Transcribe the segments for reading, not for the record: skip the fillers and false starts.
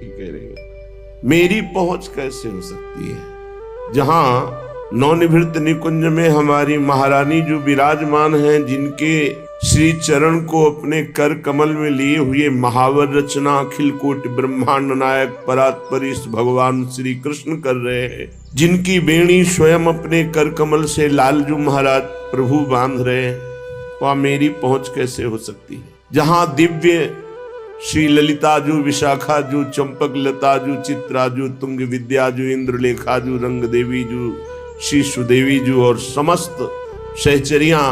कह रहे हैं मेरी पहुंच कैसे हो सकती है। जहां नवनिभृत निकुंज में हमारी महारानी जो विराजमान हैं, जिनके श्री चरण को अपने कर कमल में लिए हुए महावर रचना अखिल कोटि ब्रह्मांड नायक परात्परीश भगवान श्री कृष्ण कर रहे हैं, जिनकी बेणी स्वयं अपने कर कमल से लालजू महाराज प्रभु बांध रहे हैं, वहां मेरी पहुंच कैसे हो सकती है। जहां दिव्य श्री ललिताजू, विशाखाजू, चंपक लताजू, चित्राजू, तुंग विद्याजू, इंद्रलेखाजू, रंग देवीजू, श्री सुदेवीजू और समस्त सहचरियां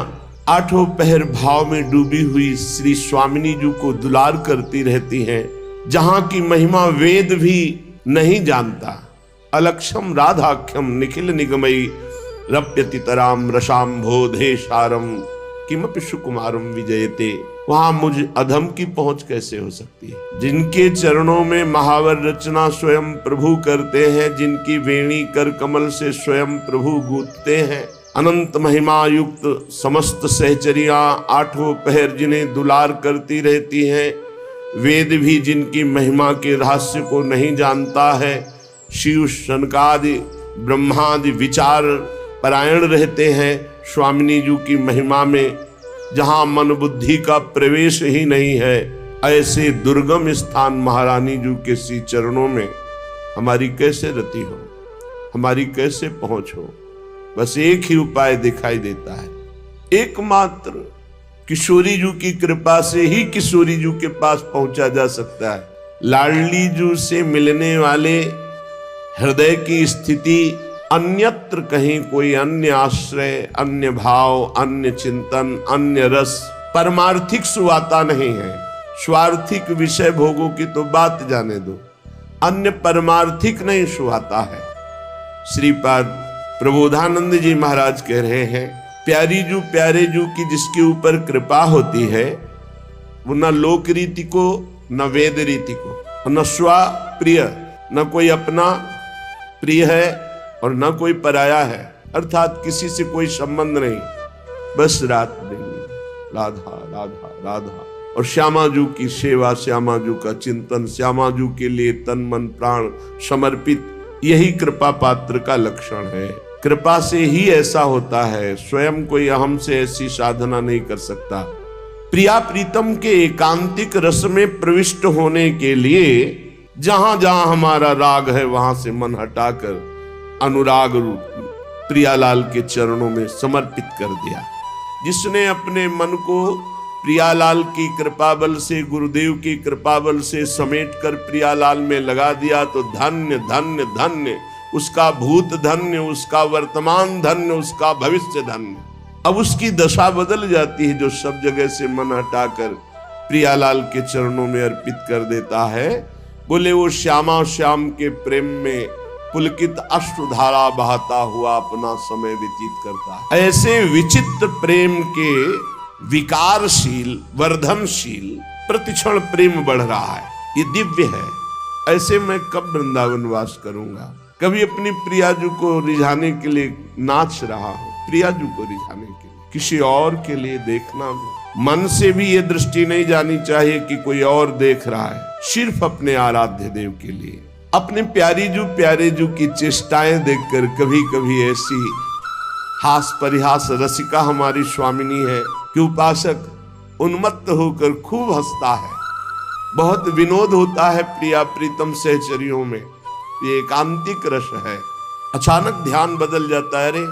आठों पहर भाव में डूबी हुई श्री स्वामिनी जी को दुलार करती रहती हैं, जहां की महिमा वेद भी नहीं जानता। अलक्षम राधाख्यम निखिल निगमयी रप्यतितराम रसाम बोधे सारम किमपि सुकुमारम विजयते। वहां मुझ अधम की पहुंच कैसे हो सकती है। जिनके चरणों में महावर रचना स्वयं प्रभु करते हैं, जिनकी वेणी कर कमल से स्वयं प्रभु गूंथते हैं, अनंत महिमा युक्त समस्त सहचरियां आठों पहर जिन्हें दुलार करती रहती हैं, वेद भी जिनकी महिमा के रहस्य को नहीं जानता है, शिव शनकादि ब्रह्मादि विचार परायण रहते हैं स्वामिनी जी की महिमा में, जहां मन बुद्धि का प्रवेश ही नहीं है, ऐसे दुर्गम स्थान महारानी जी के श्री चरणों में हमारी कैसे रति हो, हमारी कैसे पहुंच हो। बस एक ही उपाय दिखाई देता है, एकमात्र किशोरी जी की कृपा से ही किशोरी जी के पास पहुंचा जा सकता है। लाडली जी से मिलने वाले हृदय की स्थिति अन्यत्र कहीं कोई अन्य आश्रय, अन्य भाव, अन्य चिंतन, अन्य रस, परमार्थिक सुवाता नहीं है। स्वार्थिक विषय भोगों की तो बात जाने दो, अन्य परमार्थिक नहीं सुहाता है। श्रीपाद प्रबोधानंद जी महाराज कह रहे हैं, प्यारी जू प्यारे जू की जिसके ऊपर कृपा होती है, वो न लोक रीति को, न वेद रीति को, न स्वा प्रिय, न कोई अपना प्रिय है और न कोई पराया है, अर्थात किसी से कोई संबंध नहीं, बस रात दिन राधा राधा राधा और श्यामा जू की सेवा, श्यामा जू का चिंतन, श्यामा जू के लिए तन मन प्राण समर्पित, यही कृपा पात्र का लक्षण है। कृपा से ही ऐसा होता है, स्वयं कोई अहम से ऐसी साधना नहीं कर सकता। प्रिया प्रीतम के एकांतिक रस में प्रविष्ट होने के लिए जहां जहां हमारा राग है, वहां से मन हटाकर अनुराग रूप प्रियालाल के चरणों में समर्पित कर दिया। जिसने अपने मन को प्रियालाल की कृपा बल से, गुरुदेव की कृपा बल से समेट कर प्रियालाल में लगा दिया, तो धन्य धन्य धन्य, उसका भूत धन्य, उसका वर्तमान धन्य, उसका भविष्य धन्य। अब उसकी दशा बदल जाती है, जो सब जगह से मन हटाकर प्रियालाल के चरणों में अर्पित कर देता है। बोले वो श्यामा श्याम के प्रेम में पुलकित अश्रुधारा बहाता हुआ अपना समय व्यतीत करता है। ऐसे विचित्र प्रेम के विकारशील, वर्धनशील प्रतिक्षण प्रेम बढ़ रहा है, ये दिव्य है। ऐसे मैं कब वृंदावन वास करूंगा। कभी अपनी प्रियाजू को रिझाने के लिए नाच रहा हूं, प्रियाजू को रिझाने के लिए, किसी और के लिए देखना भी मन से भी ये दृष्टि नहीं जानी चाहिए कि कोई और देख रहा है, सिर्फ अपने आराध्य देव के लिए। अपने प्यारी जू प्यारे जू की चेष्टाएं देखकर कभी कभी ऐसी हास परिहास रसिका हमारी स्वामिनी है कि उपासक उन्मत्त होकर खूब हंसता है। बहुत विनोद होता है प्रिया प्रीतम सहचरियों में, ये एकांतिक रस है। अचानक ध्यान बदल जाता है, अरे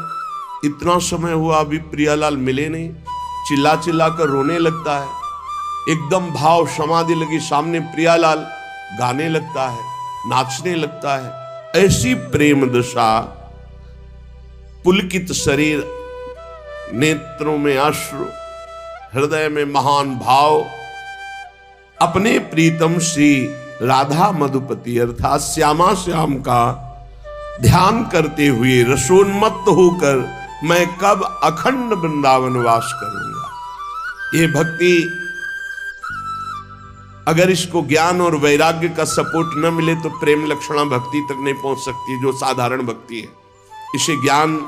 इतना समय हुआ अभी प्रियालाल मिले नहीं, चिल्ला चिल्ला कर रोने लगता है। एकदम भाव समाधि लगी, सामने प्रियालाल गाने लगता है, नाचने लगता है। ऐसी प्रेम दशा, पुलकित शरीर, नेत्रों में अश्रु, हृदय में महान भाव, अपने प्रीतम श्री राधा मधुपति अर्थात श्यामा श्याम का ध्यान करते हुए रसोन्मत्त होकर मैं कब अखंड वृंदावन वास करूंगा। ये भक्ति अगर इसको ज्ञान और वैराग्य का सपोर्ट न मिले तो प्रेम लक्षणा भक्ति तक नहीं पहुंच सकती, जो साधारण भक्ति है। इसे ज्ञान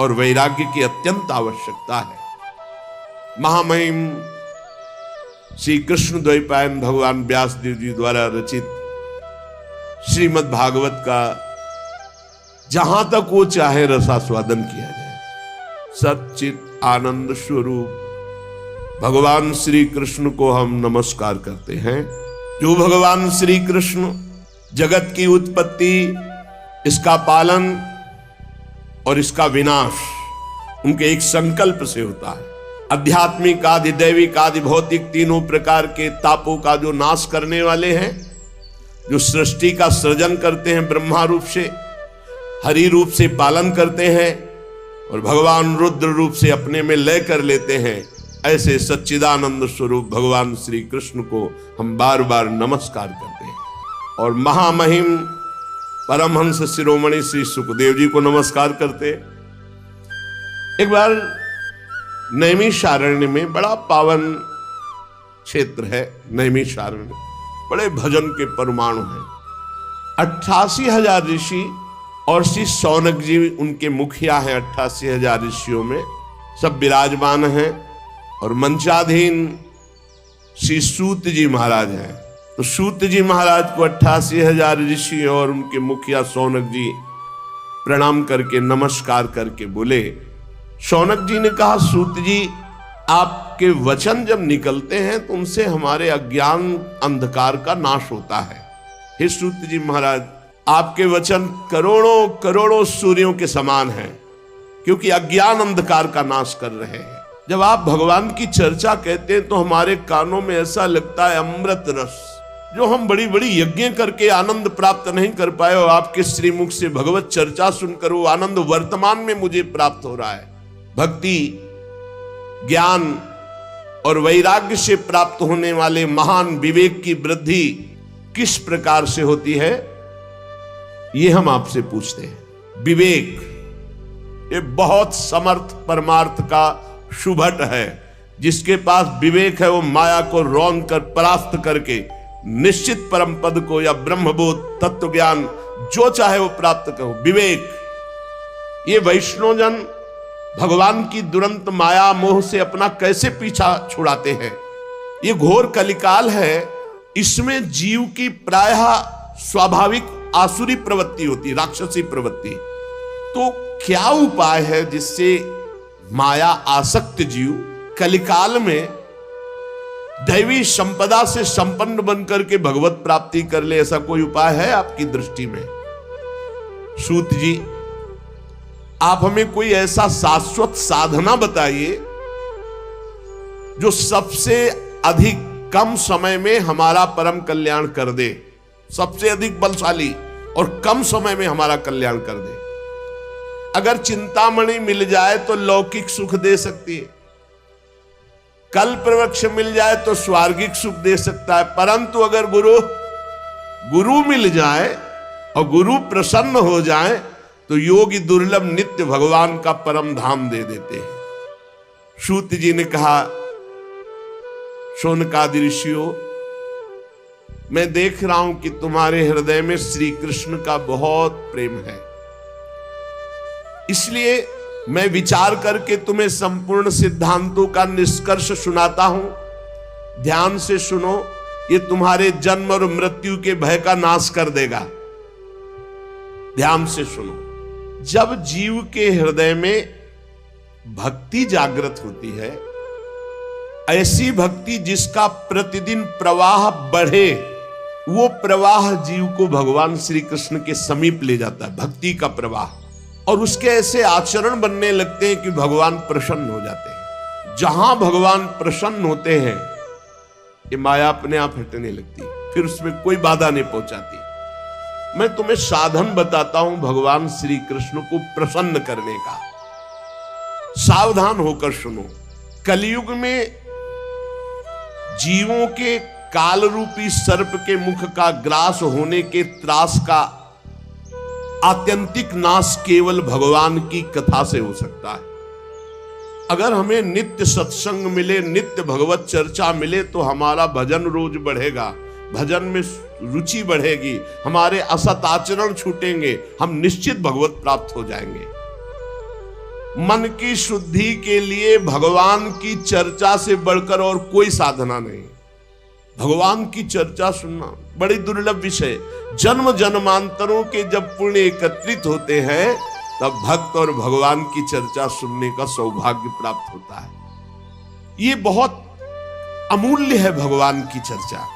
और वैराग्य की अत्यंत आवश्यकता है। महामहिम श्री कृष्ण द्वैपायन भगवान व्यासदेव जी द्वारा रचित श्रीमद् भागवत का जहां तक वो चाहे रसास्वादन किया जाए। सच्चित आनंद स्वरूप भगवान श्री कृष्ण को हम नमस्कार करते हैं। जो भगवान श्री कृष्ण जगत की उत्पत्ति, इसका पालन और इसका विनाश उनके एक संकल्प से होता है। आध्यात्मिक आदि दैविक आदि भौतिक तीनों प्रकार के तापों का जो नाश करने वाले हैं, जो सृष्टि का सृजन करते हैं, ब्रह्मा रूप से हरि रूप से पालन करते हैं और भगवान रुद्र रूप से अपने में लय कर लेते हैं, ऐसे सच्चिदानंद स्वरूप भगवान श्री कृष्ण को हम बार बार नमस्कार करते हैं। और महामहिम परमहंस शिरोमणि श्री सुखदेव जी को नमस्कार करते। एक बार नैमिषारण्य में, बड़ा पावन क्षेत्र है नैमिषारण्य, बड़े भजन के परमाणु हैं। 88,000 ऋषि और श्री शौनक जी उनके मुखिया हैं। 88,000 ऋषियों में सब विराजमान हैं और मंचाधीन श्री सूत जी महाराज हैं। तो सूत जी महाराज को 88,000 ऋषि और उनके मुखिया शौनक जी प्रणाम करके नमस्कार करके बोले। शौनक जी ने कहा, सूत जी आपके वचन जब निकलते हैं तो उनसे हमारे अज्ञान अंधकार का नाश होता है। हे सूत जी महाराज, आपके वचन करोड़ों करोड़ों सूर्यों के समान हैं, क्योंकि अज्ञान अंधकार का नाश कर रहे हैं। जब आप भगवान की चर्चा कहते हैं तो हमारे कानों में ऐसा लगता है अमृत रस, जो हम बड़ी बड़ी यज्ञ करके आनंद प्राप्त नहीं कर पाए, और आपके श्रीमुख से भगवत चर्चा सुनकर वो आनंद वर्तमान में मुझे प्राप्त हो रहा है। भक्ति, ज्ञान और वैराग्य से प्राप्त होने वाले महान विवेक की वृद्धि किस प्रकार से होती है, ये हम आपसे पूछते हैं। विवेक ये बहुत समर्थ परमार्थ का शुभट है। जिसके पास विवेक है वो माया को रौंद कर परास्त करके निश्चित परम पद को या ब्रह्मबोध तत्व ज्ञान जो चाहे वो प्राप्त करो। विवेक, ये वैष्णवजन भगवान की दुरंत माया मोह से अपना कैसे पीछा छुड़ाते हैं। ये घोर कलिकाल है, इसमें जीव की प्रायः स्वाभाविक आसुरी प्रवृत्ति होती, राक्षसी प्रवृत्ति। तो क्या उपाय है जिससे माया आसक्त जीव कलिकाल में दैवी संपदा से संपन्न बनकर के भगवत प्राप्ति कर ले? ऐसा कोई उपाय है आपकी दृष्टि में? सूत जी, आप हमें कोई ऐसा शाश्वत साधना बताइए जो सबसे अधिक कम समय में हमारा परम कल्याण कर दे, सबसे अधिक बलशाली और कम समय में हमारा कल्याण कर दे। अगर चिंतामणि मिल जाए तो लौकिक सुख दे सकती है, कल्प वृक्ष मिल जाए तो स्वर्गिक सुख दे सकता है, परंतु अगर गुरु मिल जाए और गुरु प्रसन्न हो जाए तो योगी दुर्लभ नित्य भगवान का परम धाम दे देते हैं। सूत जी ने कहा, शौनकादि ऋषियों, मैं देख रहा हूं कि तुम्हारे हृदय में श्री कृष्ण का बहुत प्रेम है, इसलिए मैं विचार करके तुम्हें संपूर्ण सिद्धांतों का निष्कर्ष सुनाता हूं। ध्यान से सुनो, ये तुम्हारे जन्म और मृत्यु के भय का नाश कर देगा। ध्यान से सुनो। जब जीव के हृदय में भक्ति जागृत होती है, ऐसी भक्ति जिसका प्रतिदिन प्रवाह बढ़े, वो प्रवाह जीव को भगवान श्री कृष्ण के समीप ले जाता है, भक्ति का प्रवाह। और उसके ऐसे आचरण बनने लगते हैं कि भगवान प्रसन्न हो जाते हैं। जहां भगवान प्रसन्न होते हैं, ये माया अपने आप हटने लगती है, फिर उसमें कोई बाधा नहीं पहुंचाती। मैं तुम्हें साधन बताता हूं भगवान श्री कृष्ण को प्रसन्न करने का। सावधान होकर सुनो। कलयुग में जीवों के काल रूपी सर्प के मुख का ग्रास होने के त्रास का आत्यंतिक नाश केवल भगवान की कथा से हो सकता है। अगर हमें नित्य सत्संग मिले, नित्य भगवत चर्चा मिले, तो हमारा भजन रोज बढ़ेगा, भजन में रुचि बढ़ेगी, हमारे असत आचरण छूटेंगे, हम निश्चित भगवत प्राप्त हो जाएंगे। मन की शुद्धि के लिए भगवान की चर्चा से बढ़कर और कोई साधना नहीं। भगवान की चर्चा सुनना बड़ी दुर्लभ विषय। जन्म जन्मांतरों के जब पुण्य एकत्रित होते हैं तब भक्त और भगवान की चर्चा सुनने का सौभाग्य प्राप्त होता है। ये बहुत अमूल्य है भगवान की चर्चा।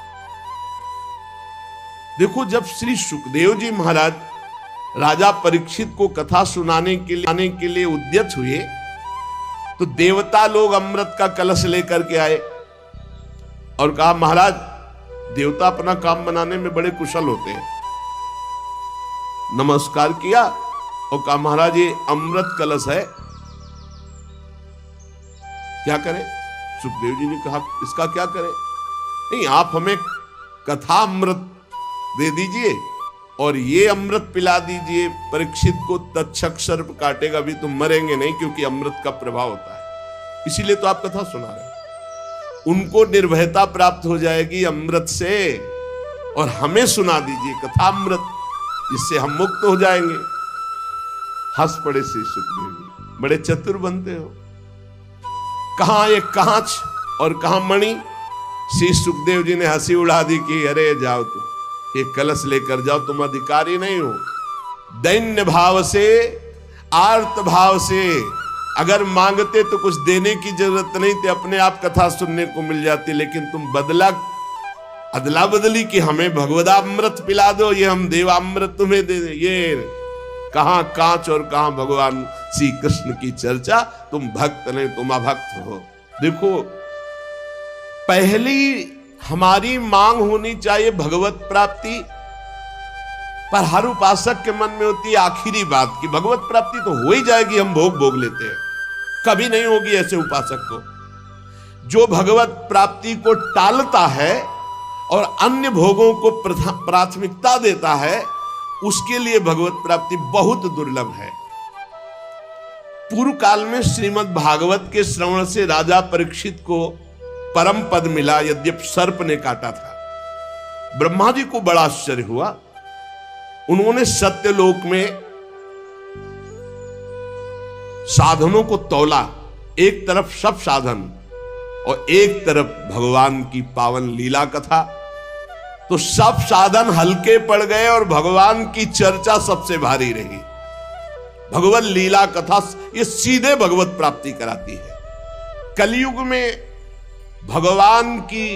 देखो, जब श्री सुखदेव जी महाराज राजा परीक्षित को कथा सुनाने के लिए उद्यत हुए तो देवता लोग अमृत का कलश लेकर के आए और कहा, महाराज, देवता अपना काम बनाने में बड़े कुशल होते हैं। नमस्कार किया और कहा, महाराज, ये अमृत कलश है, क्या करें? सुखदेव जी ने कहा, इसका क्या करें? नहीं, आप हमें कथा अमृत दे दीजिए और ये अमृत पिला दीजिए। परीक्षित को तक्षक सर्प काटेगा भी, तुम मरेंगे नहीं, क्योंकि अमृत का प्रभाव होता है, इसीलिए तो आप कथा सुना रहे हैं। उनको निर्भयता प्राप्त हो जाएगी अमृत से, और हमें सुना दीजिए कथा अमृत, जिससे हम मुक्त हो जाएंगे। हंस पड़े श्री सुखदेव जी, बड़े चतुर बनते हो। कहां एक कांच और कहां मणि? श्री सुखदेव जी ने हंसी उड़ा दी कि अरे जाओ, तुम ये कलश लेकर जाओ, तुम अधिकारी नहीं हो। दैन्य भाव से, आर्त भाव से अगर मांगते तो कुछ देने की जरूरत नहीं थी, अपने आप कथा सुनने को मिल जाती। लेकिन तुम अदला बदली कि हमें भगवदामृत पिला दो, ये हम देवामृत तुम्हें दे दे। ये कहां कांच और कहां भगवान श्री कृष्ण की चर्चा। तुम भक्त नहीं, तुम अभक्त हो। देखो, पहली हमारी मांग होनी चाहिए भगवत प्राप्ति, पर हर उपासक के मन में होती है आखिरी बात कि भगवत प्राप्ति तो हो ही जाएगी, हम भोग लेते हैं। कभी नहीं होगी ऐसे उपासक को। जो भगवत प्राप्ति को टालता है और अन्य भोगों को प्राथमिकता देता है, उसके लिए भगवत प्राप्ति बहुत दुर्लभ है। पूर्व काल में श्रीमद् भागवत के श्रवण से राजा परीक्षित को परम पद मिला, यद्यपि सर्प ने काटा था। ब्रह्मा जी को बड़ा आश्चर्य हुआ। उन्होंने सत्यलोक में साधनों को तौला, एक तरफ सब साधन और एक तरफ भगवान की पावन लीला कथा। तो सब साधन हल्के पड़ गए और भगवान की चर्चा सबसे भारी रही। भगवत लीला कथा ये सीधे भगवत प्राप्ति कराती है। कलयुग में भगवान की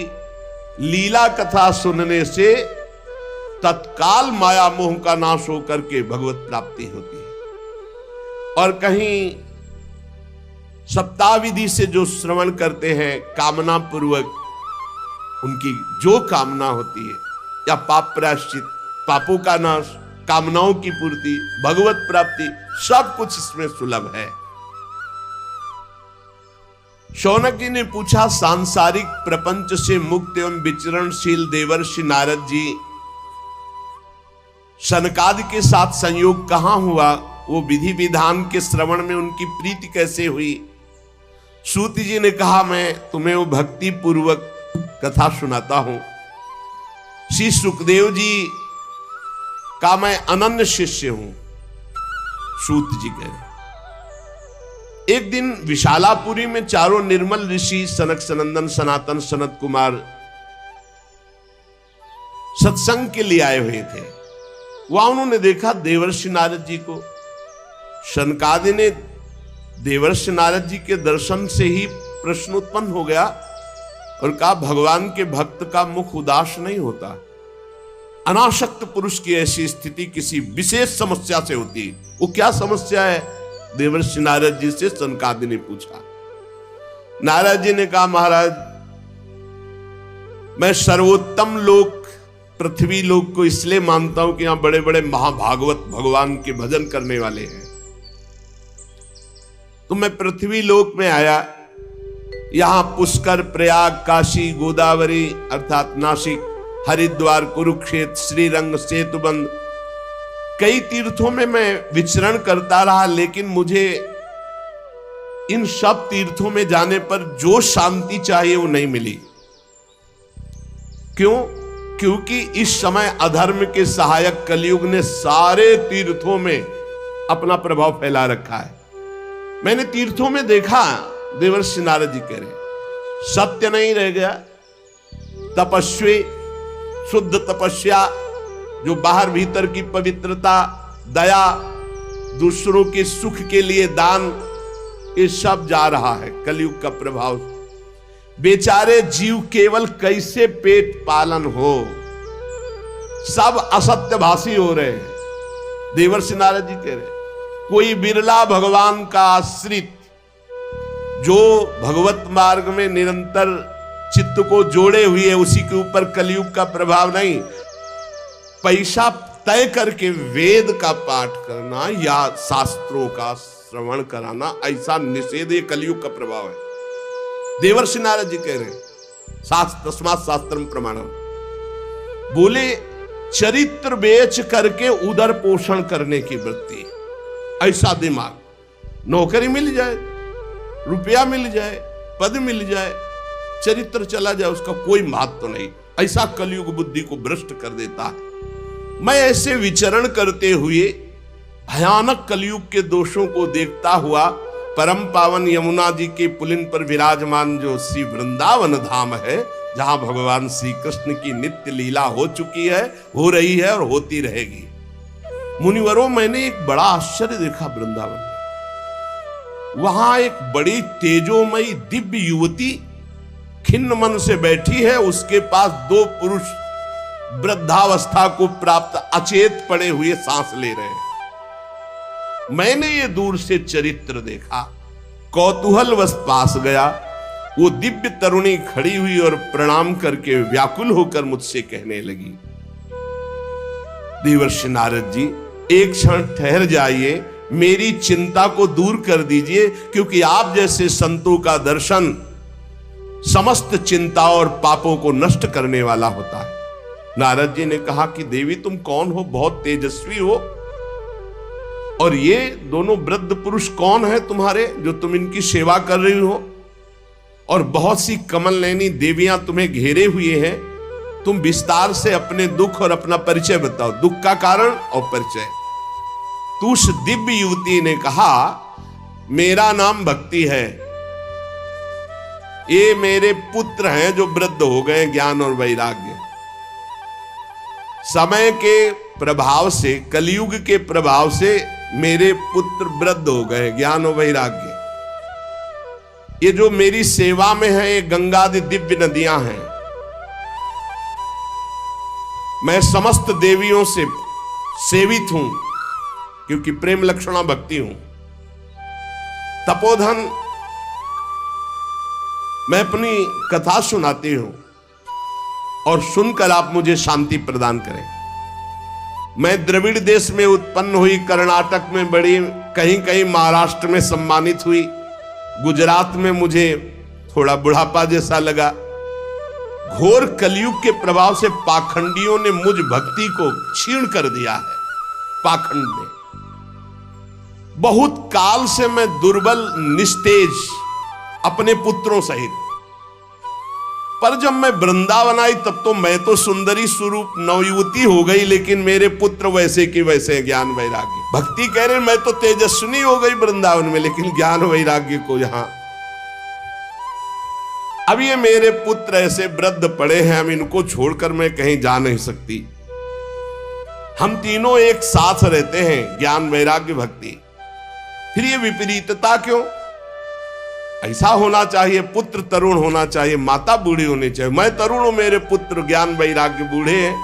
लीला कथा सुनने से तत्काल माया मोह का नाश होकर के भगवत प्राप्ति होती है। और कहीं सप्ताह विधि से जो श्रवण करते हैं, कामना पूर्वक उनकी जो कामना होती है, या पाप प्रायश्चित, पापों का नाश, कामनाओं की पूर्ति, भगवत प्राप्ति, सब कुछ इसमें सुलभ है। शौनक जी ने पूछा, सांसारिक प्रपंच से मुक्त एवं विचरणशील देवर्षि नारद जी, सनकादि के साथ संयोग कहां हुआ? वो विधि विधान के श्रवण में उनकी प्रीति कैसे हुई? सूत जी ने कहा, मैं तुम्हें वो भक्ति पूर्वक कथा सुनाता हूं। श्री सुखदेव जी का मैं अनन्य शिष्य हूं। सूत जी कह रहे, एक दिन विशालापुरी में चारों निर्मल ऋषि सनक सनंदन सनातन सनत कुमार सत्संग के लिए आए हुए थे। वहां उन्होंने देखा देवर्षि नारद जी को। सनकादि ने देवर्षि नारद जी के दर्शन से ही प्रश्न उत्पन्न हो गया और कहा, भगवान के भक्त का मुख उदास नहीं होता। अनासक्त पुरुष की ऐसी स्थिति किसी विशेष समस्या से होती। वो क्या समस्या है? देवर्षि नारद जी से सनकादि ने पूछा। नारद जी ने कहा, महाराज, मैं सर्वोत्तम लोक पृथ्वी लोक को इसलिए मानता हूं कि यहां बड़े बड़े महाभागवत भगवान के भजन करने वाले हैं। तो मैं पृथ्वी लोक में आया, यहां पुष्कर, प्रयाग, काशी, गोदावरी अर्थात नासिक, हरिद्वार, कुरुक्षेत्र, श्रीरंग, सेतुबंद, कई तीर्थों में मैं विचरण करता रहा, लेकिन मुझे इन सब तीर्थों में जाने पर जो शांति चाहिए वो नहीं मिली। क्यों? क्योंकि इस समय अधर्म के सहायक कलयुग ने सारे तीर्थों में अपना प्रभाव फैला रखा है। मैंने तीर्थों में देखा, देवर्षि नारद जी कह रहे, सत्य नहीं रह गया। तपस्वी, शुद्ध तपस्या, जो बाहर भीतर की पवित्रता, दया, दूसरों के सुख के लिए दान, ये सब जा रहा है कलयुग का प्रभाव। बेचारे जीव केवल कैसे पेट पालन हो, सब असत्यभाषी हो रहे हैं। देवर्षि नारद जी कह रहे, कोई बिरला भगवान का आश्रित जो भगवत मार्ग में निरंतर चित्त को जोड़े हुए है, उसी के ऊपर कलयुग का प्रभाव नहीं। पैसा तय करके वेद का पाठ करना या शास्त्रों का श्रवण कराना, ऐसा निषेध ये कलयुग का प्रभाव है। देवर्षि नारद जी कह रहे हैं, शास्त्र तस्मात् शास्त्रम प्रमाणम, बोले चरित्र बेच करके उदर पोषण करने की वृत्ति, ऐसा दिमाग, नौकरी मिल जाए, रुपया मिल जाए, पद मिल जाए, चरित्र चला जाए, उसका कोई महत्व नहीं, ऐसा कलयुग बुद्धि को भ्रष्ट कर देता है। मैं ऐसे विचरण करते हुए भयानक कलयुग के दोषों को देखता हुआ परम पावन यमुना जी के पुलिन पर विराजमान जो श्री वृंदावन धाम है, जहां भगवान श्री कृष्ण की नित्य लीला हो चुकी है, हो रही है और होती रहेगी। मुनिवरों, मैंने एक बड़ा आश्चर्य देखा वृंदावन में। वहां एक बड़ी तेजोमयी दिव्य युवती खिन्न मन से बैठी है, उसके पास दो पुरुष वृद्धावस्था को प्राप्त अचेत पड़े हुए सांस ले रहे हैं। मैंने ये दूर से चरित्र देखा, कौतूहलवश पास गया। वो दिव्य तरुणी खड़ी हुई और प्रणाम करके व्याकुल होकर मुझसे कहने लगी, देवर्षि नारद जी, एक क्षण ठहर जाइए, मेरी चिंता को दूर कर दीजिए, क्योंकि आप जैसे संतों का दर्शन समस्त चिंता और पापों को नष्ट करने वाला होता है। नारद जी ने कहा कि देवी, तुम कौन हो? बहुत तेजस्वी हो, और ये दोनों वृद्ध पुरुष कौन है तुम्हारे, जो तुम इनकी सेवा कर रही हो? और बहुत सी कमल नयनी देवियां तुम्हें घेरे हुए हैं। तुम विस्तार से अपने दुख और अपना परिचय बताओ, दुख का कारण और परिचय। तो उस दिव्य युवती ने कहा, मेरा नाम भक्ति है, ये मेरे पुत्र हैं जो वृद्ध हो गए ज्ञान और वैराग्य। समय के प्रभाव से, कलयुग के प्रभाव से मेरे पुत्र वृद्ध हो गए ज्ञान और वैराग्य। ये जो मेरी सेवा में है, ये गंगादि दिव्य नदियां हैं। मैं समस्त देवियों से सेवित हूं, क्योंकि प्रेम लक्षणा भक्ति हूं। तपोधन, मैं अपनी कथा सुनाती हूं और सुनकर आप मुझे शांति प्रदान करें। मैं द्रविड़ देश में उत्पन्न हुई, कर्नाटक में बड़ी, कहीं कहीं महाराष्ट्र में सम्मानित हुई, गुजरात में मुझे थोड़ा बुढ़ापा जैसा लगा। घोर कलयुग के प्रभाव से पाखंडियों ने मुझ भक्ति को क्षीण कर दिया है। पाखंड ने, बहुत काल से मैं दुर्बल, निस्तेज, अपने पुत्रों सहित। पर जब मैं वृंदावन आई, तब तो मैं तो सुंदरी स्वरूप नवयुवती हो गई, लेकिन मेरे पुत्र वैसे की वैसे ज्ञान वैराग्य। भक्ति कह रहे, मैं तो तेजस्विनी हो गई वृंदावन में, लेकिन ज्ञान वैराग्य को यहां। अब ये मेरे पुत्र ऐसे वृद्ध पड़े हैं, हम इनको छोड़कर मैं कहीं जा नहीं सकती। हम तीनों एक साथ रहते हैं, ज्ञान वैराग्य भक्ति। फिर ये विपरीतता क्यों? ऐसा होना चाहिए, पुत्र तरुण होना चाहिए, माता बूढ़ी होनी चाहिए। मैं तरुण हूं, मेरे पुत्र ज्ञान वैराग्य बूढ़े हैं।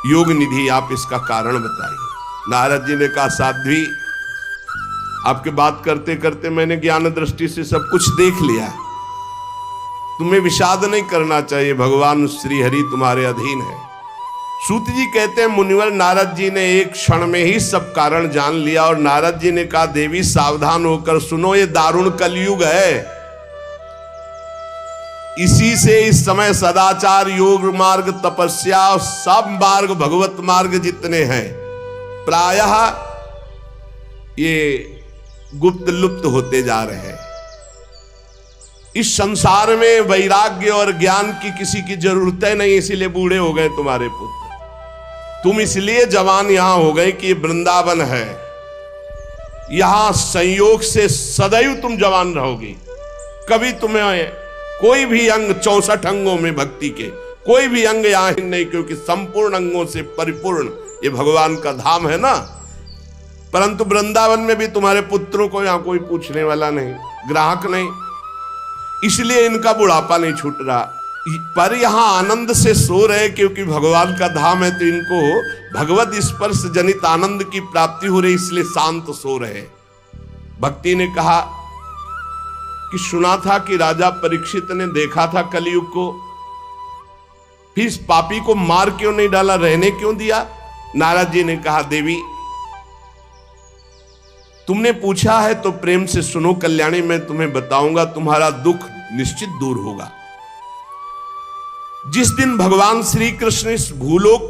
योग निधि, आप इसका कारण बताइए। नारद जी ने कहा, साध्वी, आपके बात करते करते मैंने ज्ञान दृष्टि से सब कुछ देख लिया। तुम्हें विषाद नहीं करना चाहिए, भगवान श्री हरि तुम्हारे अधीन है। सूत जी कहते हैं, मुनिवर, नारद जी ने एक क्षण में ही सब कारण जान लिया। और नारद जी ने कहा, देवी सावधान होकर सुनो, ये दारुण कलयुग है। इसी से इस समय सदाचार, योग मार्ग, तपस्या और सब मार्ग, भगवत मार्ग जितने हैं, प्रायः ये गुप्त लुप्त होते जा रहे हैं। इस संसार में वैराग्य और ज्ञान की किसी की जरूरत है नहीं, इसीलिए बूढ़े हो गए तुम्हारे पुत्र। तुम इसलिए जवान यहां हो गए कि वृंदावन है, यहां संयोग से सदैव तुम जवान रहोगी। कभी तुम्हें कोई भी अंग 64 अंगों में भक्ति के कोई भी अंग यहाँ नहीं, क्योंकि संपूर्ण अंगों से परिपूर्ण ये भगवान का धाम है ना। परंतु वृंदावन में भी तुम्हारे पुत्रों को यहाँ कोई पूछने वाला नहीं, ग्राहक नहीं, इसलिए इनका बुढ़ापा नहीं छूट रहा। पर यहाँ आनंद से सो रहे, क्योंकि भगवान का धाम है तो इनको भगवत स्पर्श जनित आनंद की प्राप्ति हो रही, इसलिए शांत सो रहे। भक्ति ने कहा कि सुना था कि राजा परीक्षित ने देखा था कलयुग को, फिर इस पापी को मार क्यों नहीं डाला, रहने क्यों दिया? नारद जी ने कहा, देवी तुमने पूछा है तो प्रेम से सुनो कल्याणी, मैं तुम्हें बताऊंगा, तुम्हारा दुख निश्चित दूर होगा। जिस दिन भगवान श्री कृष्ण इस भूलोक